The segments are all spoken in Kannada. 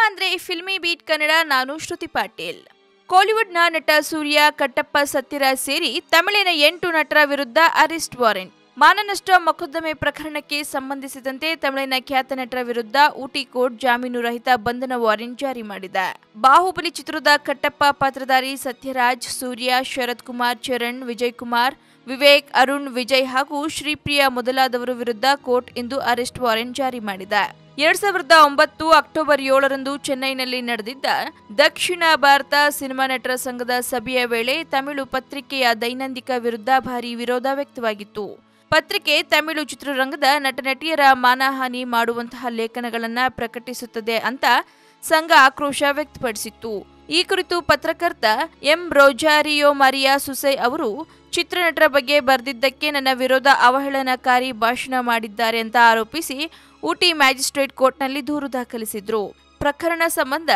ಅಂದ್ರೆ ಫಿಲ್ಮಿ ಬೀಟ್ ಕನ್ನಡ. ನಾನು ಶ್ರುತಿ ಪಾಟೀಲ್. ಕಾಲಿವುಡ್ನ ನಟ ಸೂರ್ಯ, ಕಟ್ಟಪ್ಪ ಸತ್ಯರಾಜ್ ಸೇರಿ ತಮಿಳಿನ 8 ನಟರ ವಿರುದ್ಧ ಅರೆಸ್ಟ್ ವಾರೆಂಟ್. ಮಾನನಷ್ಟ ಮೊಕದ್ದಮೆ ಪ್ರಕರಣಕ್ಕೆ ಸಂಬಂಧಿಸಿದಂತೆ ತಮಿಳಿನ ಖ್ಯಾತ ನಟರ ವಿರುದ್ಧ ಊಟಿ ಕೋರ್ಟ್ ಜಾಮೀನು ರಹಿತ ಬಂಧನ ವಾರೆಂಟ್ ಜಾರಿ ಮಾಡಿದೆ. ಬಾಹುಬಲಿ ಚಿತ್ರದ ಕಟ್ಟಪ್ಪ ಪಾತ್ರಧಾರಿ ಸತ್ಯರಾಜ್, ಸೂರ್ಯ, ಶರತ್ ಕುಮಾರ್, ಚರಣ್, ವಿಜಯ್ ಕುಮಾರ್, ವಿವೇಕ್, ಅರುಣ್, ವಿಜಯ್ ಹಾಗೂ ಶ್ರೀಪ್ರಿಯಾ ಮೊದಲಾದವರ ವಿರುದ್ಧ ಕೋರ್ಟ್ ಇಂದು ಅರೆಸ್ಟ್ ವಾರೆಂಟ್ ಜಾರಿ ಮಾಡಿದೆ. 2009 ಅಕ್ಟೋಬರ್ 7ರಂದು ಚೆನ್ನೈನಲ್ಲಿ ನಡೆದಿದ್ದ ದಕ್ಷಿಣ ಭಾರತ ಸಿನಿಮಾ ನಟರ ಸಂಘದ ಸಭೆಯ ವೇಳೆ ತಮಿಳು ಪತ್ರಿಕೆಯ ದೈನಂದಿಕ ವಿರುದ್ಧ ಭಾರೀ ವಿರೋಧ ವ್ಯಕ್ತವಾಗಿತ್ತು. ಪತ್ರಿಕೆ ತಮಿಳು ಚಿತ್ರರಂಗದ ನಟನಟಿಯರ ಮಾನಹಾನಿ ಮಾಡುವಂತಹ ಲೇಖನಗಳನ್ನು ಪ್ರಕಟಿಸುತ್ತದೆ ಅಂತ ಸಂಘ ಆಕ್ರೋಶ ವ್ಯಕ್ತಪಡಿಸಿತ್ತು. ಈ ಕುರಿತು ಪತ್ರಕರ್ತ ಎಂ ರೋಜಾರಿಯೋ ಮರಿಯಾ ಸುಸೈ ಅವರು ಚಿತ್ರನಟರ ಬಗ್ಗೆ ಬರೆದಿದ್ದಕ್ಕೆ ನನ್ನ ವಿರೋಧ ಅವಹೇಳನಕಾರಿ ಭಾಷಣ ಮಾಡಿದ್ದಾರೆ ಅಂತ ಆರೋಪಿಸಿ ಊಟಿ ಮ್ಯಾಜಿಸ್ಟ್ರೇಟ್ ಕೋರ್ಟ್ನಲ್ಲಿ ದೂರು ದಾಖಲಿಸಿದ್ರು. ಪ್ರಕರಣ ಸಂಬಂಧ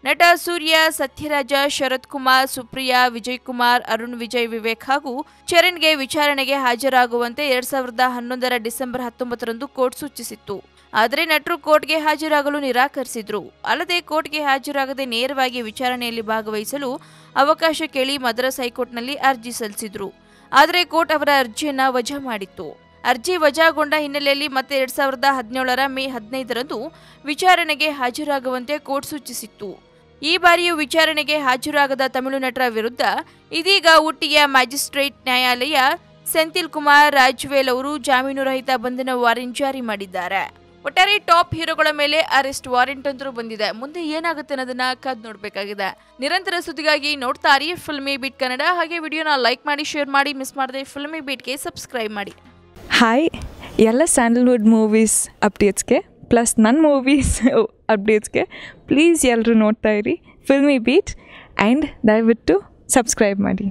ನಟ ಸೂರ್ಯ, ಸತ್ಯರಾಜ, ಶರತ್ ಕುಮಾರ್, ಸುಪ್ರಿಯಾ, ವಿಜಯ್ ಕುಮಾರ್, ಅರುಣ್, ವಿಜಯ್, ವಿವೇಕ್ ಹಾಗೂ ಚರಣ್ಗೆ ವಿಚಾರಣೆಗೆ ಹಾಜರಾಗುವಂತೆ 2011 ಡಿಸೆಂಬರ್ 19ರಂದು ಕೋರ್ಟ್ ಸೂಚಿಸಿತ್ತು. ಆದರೆ ನಟರು ಕೋರ್ಟ್ಗೆ ಹಾಜರಾಗಲು ನಿರಾಕರಿಸಿದ್ರು. ಅಲ್ಲದೆ ಕೋರ್ಟ್ಗೆ ಹಾಜರಾಗದೆ ನೇರವಾಗಿ ವಿಚಾರಣೆಯಲ್ಲಿ ಭಾಗವಹಿಸಲು ಅವಕಾಶ ಕೇಳಿ ಮದ್ರಾಸ್ ಹೈಕೋರ್ಟ್ನಲ್ಲಿ ಅರ್ಜಿ ಸಲ್ಲಿಸಿದ್ರು. ಆದರೆ ಕೋರ್ಟ್ ಅವರ ಅರ್ಜಿಯನ್ನ ವಜಾ ಮಾಡಿತ್ತು. ಅರ್ಜಿ ವಜಾಗೊಂಡ ಹಿನ್ನೆಲೆಯಲ್ಲಿ ಮತ್ತೆ 2017 ಮೇ 15ರಂದು ವಿಚಾರಣೆಗೆ ಹಾಜರಾಗುವಂತೆ ಕೋರ್ಟ್ ಸೂಚಿಸಿತ್ತು. ಈ ಬಾರಿಯೂ ವಿಚಾರಣೆಗೆ ಹಾಜರಾಗದ ತಮಿಳು ನಟರ ವಿರುದ್ಧ ಇದೀಗ ಊಟಿಯ ಮ್ಯಾಜಿಸ್ಟ್ರೇಟ್ ನ್ಯಾಯಾಲಯ ಸೆಂಥಿಲ್ ಕುಮಾರ್ ರಾಜ್ವೇಲ್ ಅವರು ಜಾಮೀನು ರಹಿತ ಬಂಧನ ವಾರೆಂಟ್ ಜಾರಿ ಮಾಡಿದ್ದಾರೆ. ಒಟ್ಟಾರೆ ಟಾಪ್ ಹೀರೋಗಳ ಮೇಲೆ ಅರೆಸ್ಟ್ ವಾರೆಂಟ್ ಅಂತೂ ಬಂದಿದೆ. ಮುಂದೆ ಏನಾಗುತ್ತೆ ಅನ್ನೋದನ್ನ ಕಾದ್ ನೋಡ್ಬೇಕಾಗಿದೆ. ನಿರಂತರ ಸುದ್ದಿಗಾಗಿ ನೋಡ್ತಾ ಇರಿ ಫಿಲ್ಮಿ ಬೀಟ್ ಕನ್ನಡ. ಹಾಗೆ ವಿಡಿಯೋನ ಲೈಕ್ ಮಾಡಿ, ಶೇರ್ ಮಾಡಿ, ಮಿಸ್ ಮಾಡದೆ ಫಿಲ್ಮಿ ಬೀಟ್ಗೆ ಸಬ್ಸ್ಕ್ರೈಬ್ ಮಾಡಿ. ಹಾಯ್, ಎಲ್ಲ ಸ್ಯಾಂಡಲ್ವುಡ್ ಮೂವೀಸ್ ಅಪ್ಡೇಟ್ಸ್ಗೆ ಪ್ಲಸ್ ನನ್ನ ಮೂವೀಸ್ ಅಪ್ಡೇಟ್ಸ್ಗೆ ಪ್ಲೀಸ್ ಎಲ್ಲರೂ ನೋಡ್ತಾ ಇರಿ ಫಿಲ್ಮಿ ಬೀಟ್ ಆ್ಯಂಡ್ ದಯವಿಟ್ಟು ಸಬ್ಸ್ಕ್ರೈಬ್ ಮಾಡಿ.